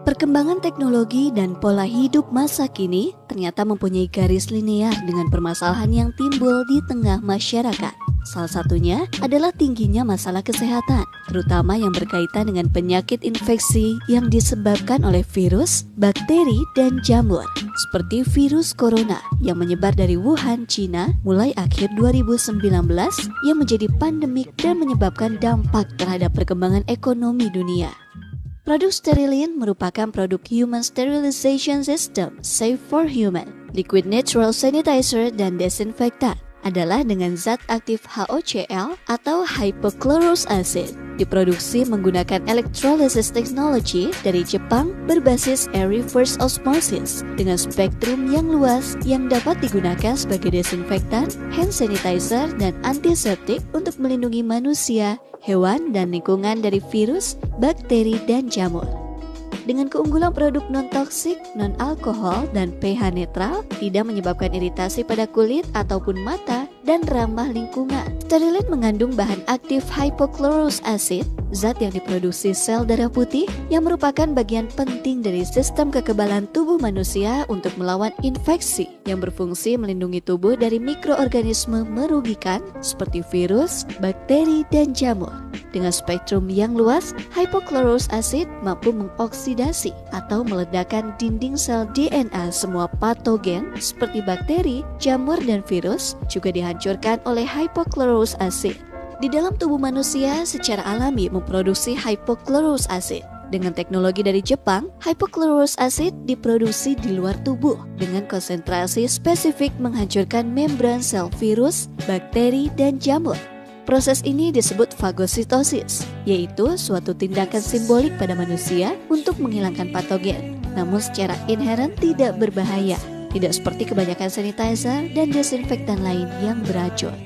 Perkembangan teknologi dan pola hidup masa kini ternyata mempunyai garis linear dengan permasalahan yang timbul di tengah masyarakat. Salah satunya adalah tingginya masalah kesehatan, terutama yang berkaitan dengan penyakit infeksi yang disebabkan oleh virus, bakteri, dan jamur. Seperti virus corona yang menyebar dari Wuhan, China mulai akhir 2019 yang menjadi pandemik dan menyebabkan dampak terhadap perkembangan ekonomi dunia. Produk Sterilin merupakan produk Human Sterilization System Safe for Human. Liquid Natural Sanitizer dan Desinfektan adalah dengan zat aktif HOCl atau Hypochlorous Acid. Diproduksi menggunakan electrolysis technology dari Jepang berbasis air reverse osmosis dengan spektrum yang luas yang dapat digunakan sebagai desinfektan, hand sanitizer, dan antiseptik untuk melindungi manusia, hewan, dan lingkungan dari virus, bakteri, dan jamur. Dengan keunggulan produk non-toksik, non-alkohol, dan pH netral, tidak menyebabkan iritasi pada kulit ataupun mata, dan ramah lingkungan. Sterilin mengandung bahan aktif hypochlorous acid, zat yang diproduksi sel darah putih yang merupakan bagian penting dari sistem kekebalan tubuh manusia untuk melawan infeksi yang berfungsi melindungi tubuh dari mikroorganisme merugikan seperti virus, bakteri, dan jamur. Dengan spektrum yang luas, hypochlorous acid mampu mengoksidasi atau meledakkan dinding sel DNA semua patogen seperti bakteri, jamur, dan virus juga dihancurkan oleh hypochlorous acid. Di dalam tubuh manusia secara alami memproduksi hypochlorous acid. Dengan teknologi dari Jepang, hypochlorous acid diproduksi di luar tubuh dengan konsentrasi spesifik menghancurkan membran sel virus, bakteri, dan jamur. Proses ini disebut fagositosis, yaitu suatu tindakan simbolik pada manusia untuk menghilangkan patogen, namun secara inheren tidak berbahaya, tidak seperti kebanyakan sanitizer dan desinfektan lain yang beracun.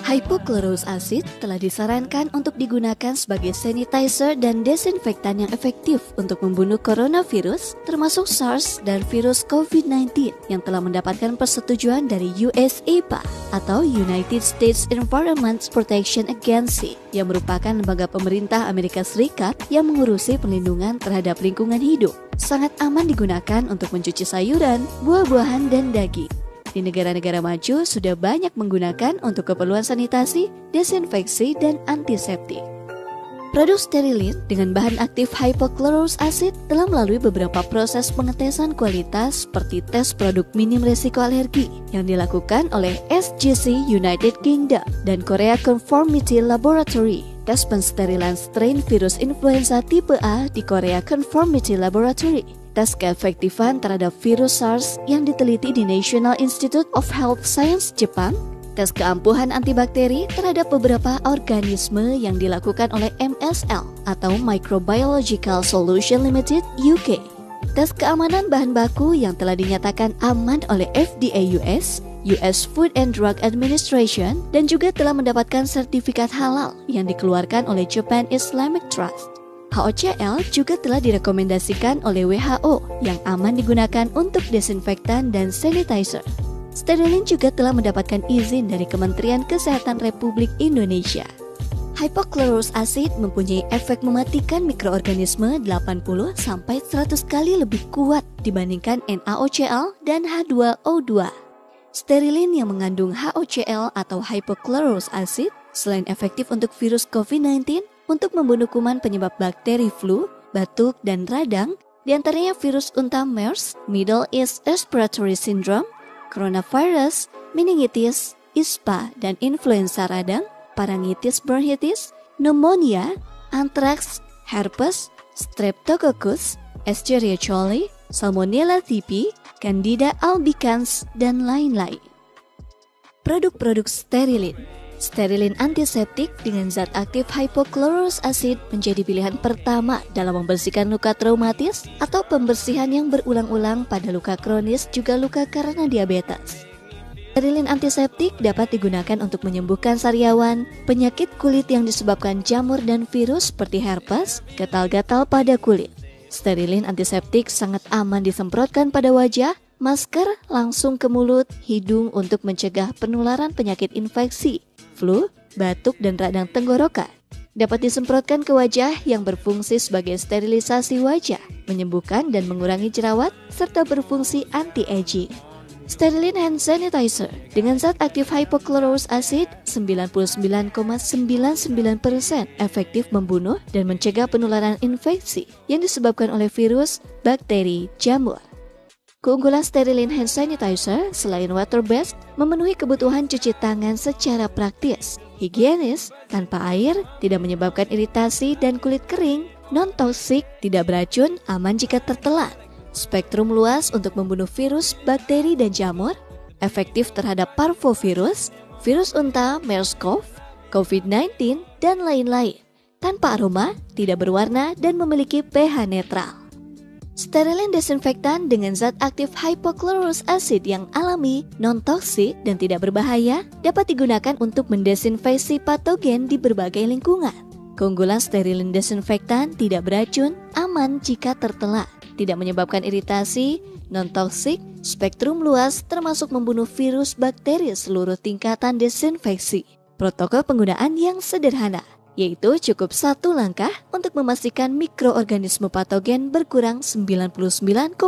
Hypochlorous acid telah disarankan untuk digunakan sebagai sanitizer dan desinfektan yang efektif untuk membunuh coronavirus, termasuk SARS dan virus COVID-19 yang telah mendapatkan persetujuan dari US EPA atau United States Environment Protection Agency yang merupakan lembaga pemerintah Amerika Serikat yang mengurusi perlindungan terhadap lingkungan hidup. Sangat aman digunakan untuk mencuci sayuran, buah-buahan, dan daging. Di negara-negara maju sudah banyak menggunakan untuk keperluan sanitasi, desinfeksi, dan antiseptik. Produk Sterilin dengan bahan aktif hypochlorous acid telah melalui beberapa proses pengetesan kualitas seperti tes produk minim risiko alergi yang dilakukan oleh SGC United Kingdom dan Korea Conformity Laboratory. Tes pensterilan strain virus influenza tipe A di Korea Conformity Laboratory. Tes keefektifan terhadap virus SARS yang diteliti di National Institute of Health Science Jepang. Tes keampuhan antibakteri terhadap beberapa organisme yang dilakukan oleh MSL atau Microbiological Solution Limited UK. Tes keamanan bahan baku yang telah dinyatakan aman oleh FDA US, US Food and Drug Administration, dan juga telah mendapatkan sertifikat halal yang dikeluarkan oleh Japan Islamic Trust. HOCl juga telah direkomendasikan oleh WHO yang aman digunakan untuk desinfektan dan sanitizer. Sterilin juga telah mendapatkan izin dari Kementerian Kesehatan Republik Indonesia. Hypochlorous acid mempunyai efek mematikan mikroorganisme 80-100 kali lebih kuat dibandingkan NaOCl dan H2O2. Sterilin yang mengandung HOCl atau hypochlorous acid selain efektif untuk virus COVID-19, untuk membunuh kuman penyebab bakteri flu, batuk, dan radang, diantaranya virus unta MERS, Middle East Respiratory Syndrome, coronavirus, meningitis, ISPA, dan influenza radang, parangitis bronchitis, pneumonia, antraks, herpes, streptococcus, Escherichia coli, Salmonella typhi, Candida albicans, dan lain-lain. Produk-produk Sterilin. Sterilin antiseptik dengan zat aktif hypochlorous acid menjadi pilihan pertama dalam membersihkan luka traumatis atau pembersihan yang berulang-ulang pada luka kronis juga luka karena diabetes. Sterilin antiseptik dapat digunakan untuk menyembuhkan sariawan, penyakit kulit yang disebabkan jamur dan virus seperti herpes, gatal-gatal pada kulit. Sterilin antiseptik sangat aman disemprotkan pada wajah, masker langsung ke mulut, hidung untuk mencegah penularan penyakit infeksi, flu, batuk, dan radang tenggorokan. Dapat disemprotkan ke wajah yang berfungsi sebagai sterilisasi wajah, menyembuhkan dan mengurangi jerawat, serta berfungsi anti-aging. Sterilin Hand Sanitizer dengan zat aktif hypochlorous acid 99,99% efektif membunuh dan mencegah penularan infeksi yang disebabkan oleh virus, bakteri, jamur. Keunggulan Sterilin Hand Sanitizer selain water-based memenuhi kebutuhan cuci tangan secara praktis, higienis, tanpa air, tidak menyebabkan iritasi dan kulit kering, non-toxic, tidak beracun, aman jika tertelan. Spektrum luas untuk membunuh virus, bakteri, dan jamur, efektif terhadap parvovirus, virus unta, MERS-CoV, COVID-19, dan lain-lain. Tanpa aroma, tidak berwarna, dan memiliki pH netral. Sterilin desinfektan dengan zat aktif hypochlorous acid yang alami, non-toksik, dan tidak berbahaya dapat digunakan untuk mendesinfeksi patogen di berbagai lingkungan. Keunggulan sterilin desinfektan tidak beracun, aman jika tertelan, tidak menyebabkan iritasi, non-toksik, spektrum luas termasuk membunuh virus, bakteri seluruh tingkatan desinfeksi. Protokol penggunaan yang sederhana, yaitu cukup satu langkah untuk memastikan mikroorganisme patogen berkurang 99,99%.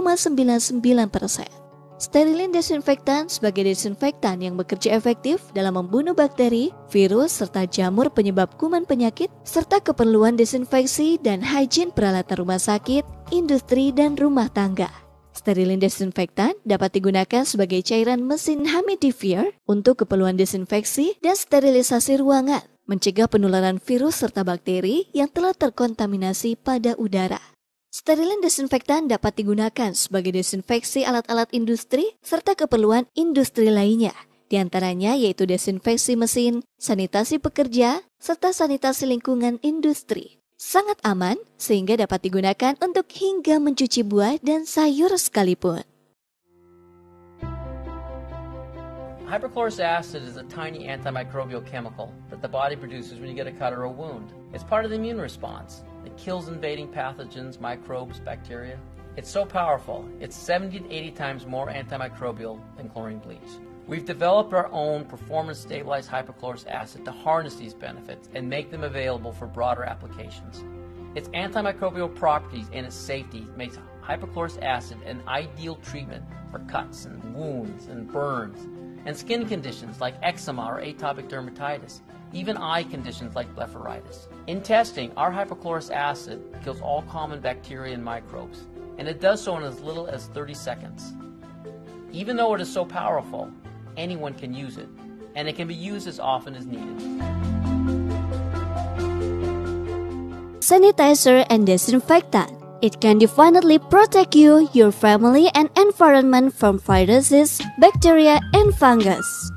Sterilin desinfektan sebagai desinfektan yang bekerja efektif dalam membunuh bakteri, virus, serta jamur penyebab kuman penyakit, serta keperluan desinfeksi dan hygiene peralatan rumah sakit, industri, dan rumah tangga. Sterilin desinfektan dapat digunakan sebagai cairan mesin humidifier untuk keperluan desinfeksi dan sterilisasi ruangan, mencegah penularan virus serta bakteri yang telah terkontaminasi pada udara. Sterilin desinfektan dapat digunakan sebagai desinfeksi alat-alat industri serta keperluan industri lainnya, di antaranya yaitu desinfeksi mesin, sanitasi pekerja, serta sanitasi lingkungan industri. Sangat aman sehingga dapat digunakan untuk hingga mencuci buah dan sayur sekalipun. Hypochlorous acid is a tiny antimicrobial chemical that the body produces when you get a cut or a wound. It's part of the immune response. It kills invading pathogens, microbes, bacteria. It's so powerful, it's 70 to 80 times more antimicrobial than chlorine bleach. We've developed our own performance-stabilized hypochlorous acid to harness these benefits and make them available for broader applications. Its antimicrobial properties and its safety makes hypochlorous acid an ideal treatment for cuts and wounds and burns, and skin conditions like eczema or atopic dermatitis, even eye conditions like blepharitis. In testing, our hypochlorous acid kills all common bacteria and microbes, and it does so in as little as 30 seconds. Even though it is so powerful, anyone can use it, and it can be used as often as needed. Sanitizer and disinfectant. It can definitely protect you, your family, and environment from viruses, bacteria, and fungus.